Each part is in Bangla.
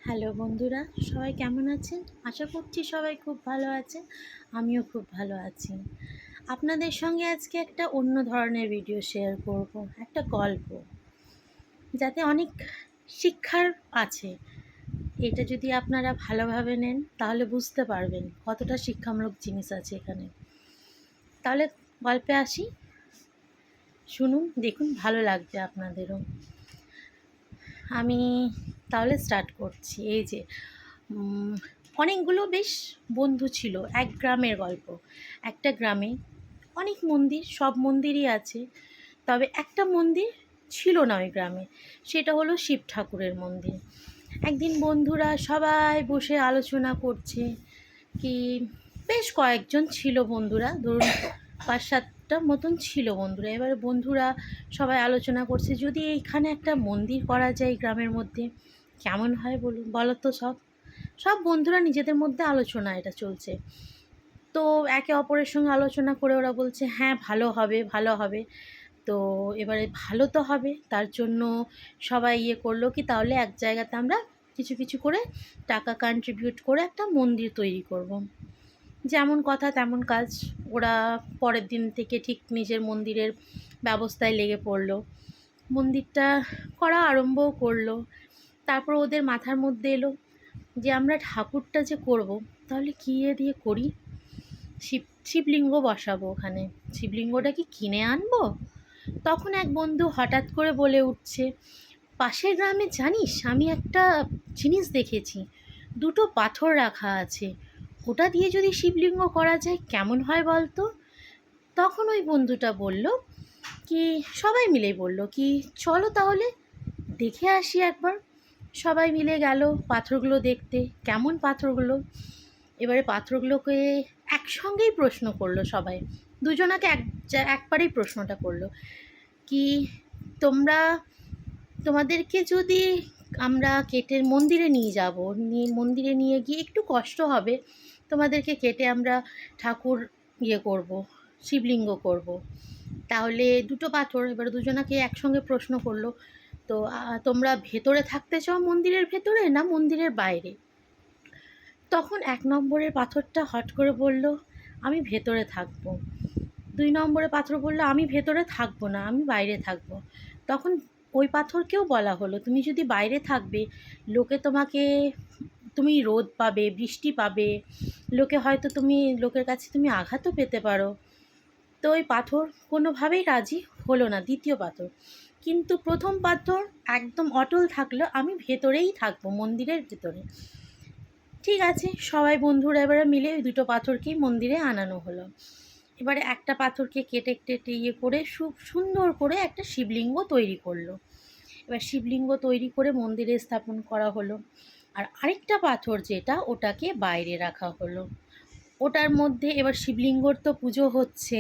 হ্যালো বন্ধুরা, সবাই কেমন আছেন? আশা করছি সবাই খুব ভালো আছেন। আমিও খুব ভালো আছি। আপনাদের সঙ্গে আজকে একটা অন্য ধরনের ভিডিও শেয়ার করব, একটা গল্প, যাতে অনেক শিক্ষার আছে। এটা যদি আপনারা ভালোভাবে নেন তাহলে বুঝতে পারবেন কতটা শিক্ষামূলক জিনিস আছে এখানে। তাহলে গল্পে আসি, শুনুন, দেখুন, ভালো লাগবে আপনাদেরও। আমি তাহলে স্টার্ট করছি। এই যে অনেকগুলো বেশ বন্ধু ছিল, এক গ্রামের গল্প। একটা গ্রামে অনেক মন্দির, সব মন্দিরই আছে, তবে একটা মন্দির ছিল না ওই গ্রামে, সেটা হলো শিব ঠাকুরের মন্দির। একদিন বন্ধুরা সবাই বসে আলোচনা করছে, কি বেশ কয়েকজন ছিল বন্ধুরা, ধরুন 5-7টা মতন ছিল বন্ধুরা। এবারে বন্ধুরা সবাই আলোচনা করছে, যদি এইখানে একটা মন্দির করা যায় গ্রামের মধ্যে কেমন হয় বলো তো। সব সব বন্ধুরা নিজেদের মধ্যে আলোচনা এটা চলছে। তো একে অপরের সঙ্গে আলোচনা করে ওরা বলছে, হ্যাঁ ভালো হবে, ভালো হবে। তো এবারে ভালো তো হবে, তার জন্য সবাই করলো কি, তাহলে এক জায়গাতে আমরা কিছু কিছু করে টাকা কন্ট্রিবিউট করে একটা মন্দির তৈরি করব। যেমন কথা তেমন কাজ। ওরা পরের দিন থেকে ঠিক নিজের মন্দিরের ব্যবস্থায় লেগে পড়লো, মন্দিরটা করা আরম্ভও করলো। তারপর ওদের মাথার মধ্যে এলো যে আমরা ঠাকুরটা যে করব, তাহলে কী দিয়ে করি। শিবলিঙ্গ বসাবো ওখানে, শিবলিঙ্গটা কি কিনে আনবো? তখন এক বন্ধু হঠাৎ করে বলে উঠছে, পাশের গ্রামে জানিস, আমি একটা জিনিস দেখেছি, দুটো পাথর রাখা আছে, ওটা দিয়ে যদি শিবলিঙ্গ করা যায় কেমন হয় বলতো? তখন ওই বন্ধুটা বলল কি, সবাই মিলেই বলল কি, চলো তাহলে দেখে আসি একবার। সবাই মিলে গেল পাথরগুলো দেখতে, কেমন পাথরগুলো। এবারে পাথরগুলোকে একসঙ্গেই প্রশ্ন করলো সবাই, দুজনাকে একবারেই প্রশ্নটা করলো কি, তোমরা, তোমাদেরকে যদি আমরা কেটে মন্দিরে নিয়ে যাব, মন্দিরে নিয়ে গিয়ে একটু কষ্ট হবে, তোমাদেরকে কেটে আমরা ঠাকুর করব, শিবলিঙ্গ করব, তাহলে দুটো পাথর। এবার দুজনাকে একসঙ্গে প্রশ্ন করলো, তো তোমরা ভেতরে থাকতে চাও মন্দিরের ভেতরে না মন্দিরের বাইরে? তখন 1 নম্বরের পাথরটা হট করে বলল, আমি ভেতরে থাকবো। 2 নম্বরের পাথর বলল, আমি ভেতরে থাকবো না, আমি বাইরে থাকবো। তখন ওই পাথরকেও বলা হলো, তুমি যদি বাইরে থাকবে, লোকে তোমাকে, তুমি রোদ পাবে, বৃষ্টি পাবে, লোকের কাছে তুমি আঘাতও পেতে পারো। তো ওই পাথর কোনোভাবেই রাজি হলো না, দ্বিতীয় পাথর। কিন্তু প্রথম পাথর একদম অটল থাকলো, আমি ভেতরেই থাকবো, মন্দিরের ভেতরে। ঠিক আছে, সবাই বন্ধুরা এবারে মিলে ওই দুটো পাথরকেই মন্দিরে আনানো হলো। এবারে একটা পাথরকে কেটে কেটে করে খুব সুন্দর করে একটা শিবলিঙ্গ তৈরি করলো। এবার শিবলিঙ্গ তৈরি করে মন্দিরে স্থাপন করা হলো। আর আরেকটা পাথর যেটা, ওটাকে বাইরে রাখা হলো। ওটার মধ্যে এবার শিবলিঙ্গর তো পুজো হচ্ছে,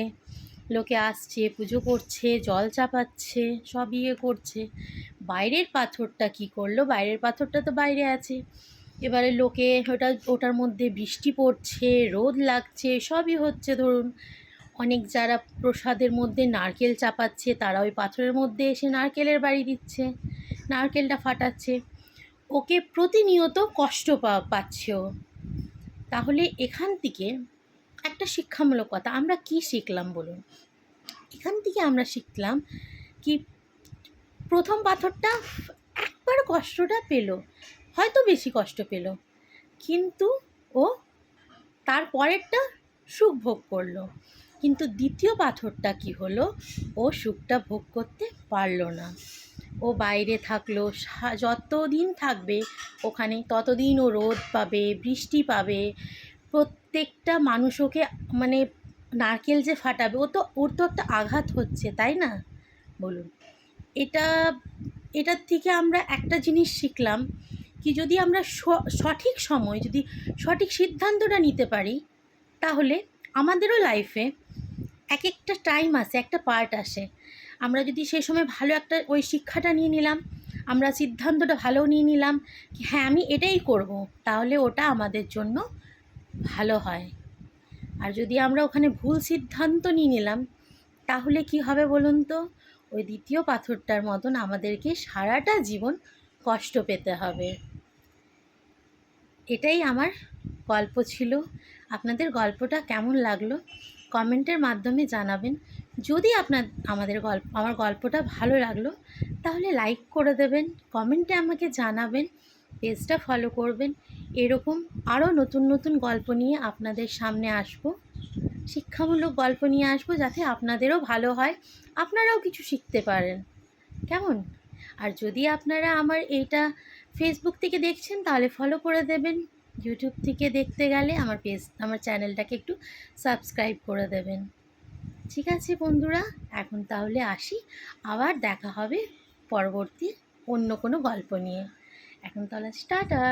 লোকে আসছে, পুজো করছে, জল চাপাচ্ছে, সব করছে। বাইরের পাথরটা কি করলো, বাইরের পাথরটা তো বাইরে আছে। এবারে লোকে ওটার মধ্যে বৃষ্টি পড়ছে, রোদ লাগছে, সবই হচ্ছে। ধরুন অনেক যারা প্রসাদের মধ্যে নারকেল চাপাচ্ছে, তারা ওই পাথরের মধ্যে এসে নারকেলের বাড়ি দিচ্ছে, নারকেলটা ফাটাচ্ছে। ওকে প্রতিনিয়ত কষ্ট পাচ্ছে ও। তাহলে এখান থেকে একটা শিক্ষামূলক কথা আমরা কি শিখলাম বলুন? এখান থেকে আমরা শিখলাম কি, প্রথম পাথরটা একবার কষ্টটা পেল, হয়তো বেশি কষ্ট পেল, কিন্তু ও তার পরেরটা সুখ ভোগ করলো। কিন্তু দ্বিতীয় পাথরটা কি হলো, ও সুখটা ভোগ করতে পারলো না। ও বাইরে থাকলো, যতদিন থাকবে ওখানে ততদিন ও রোদ পাবে, বৃষ্টি পাবে, প্রত্যেকটা মানুষ ওকে, মানে নারকেল যে ফাটাবে, ওর তো একটা আঘাত হচ্ছে, তাই না বলুন? এটা এটার থেকে আমরা একটা জিনিস শিখলাম কি, যদি আমরা সঠিক সময় যদি সঠিক সিদ্ধান্তটা নিতে পারি, তাহলে আমাদেরও লাইফে এক একটা টাইম আসে, একটা পার্ট আসে, আমরা যদি সেই সময় ভালো একটা ওই শিক্ষাটা নিয়ে নিলাম, আমরা সিদ্ধান্তটা ভালো নিয়ে নিলাম কি হ্যাঁ আমি এটাই করব, তাহলে ওটা আমাদের জন্য ভালো হয়। আর যদি আমরা ওখানে ভুল সিদ্ধান্ত নিয়ে নিলাম, তাহলে কি হবে বলুন তো? ওই দ্বিতীয় পাথরটার মতন আমাদেরকে সারাটা জীবন কষ্ট পেতে হবে। এটাই আমার গল্প ছিল। আপনাদের গল্পটা কেমন লাগলো কমেন্টের মাধ্যমে জানাবেন। যদি আমার গল্পটা ভালো লাগলো তাহলে লাইক করে দেবেন, কমেন্টে আমাকে জানাবেন, পেজটা ফলো করবেন। এরকম আরও নতুন নতুন গল্প নিয়ে আপনাদের সামনে আসবো, শিক্ষামূলক গল্প নিয়ে আসবো, যাতে আপনাদেরও ভালো হয়, আপনারাও কিছু শিখতে পারেন। কেমন? আর যদি আপনারা আমার এইটা ফেসবুক থেকে দেখছেন তাহলে ফলো করে দেবেন। ইউটিউব থেকে দেখতে গেলে আমার চ্যানেলটাকে একটু সাবস্ক্রাইব করে দেবেন। ঠিক আছে বন্ধুরা, এখন তাহলে আসি, আবার দেখা হবে পরবর্তী অন্য কোনো গল্প নিয়ে। এখন তাহলে টাটা।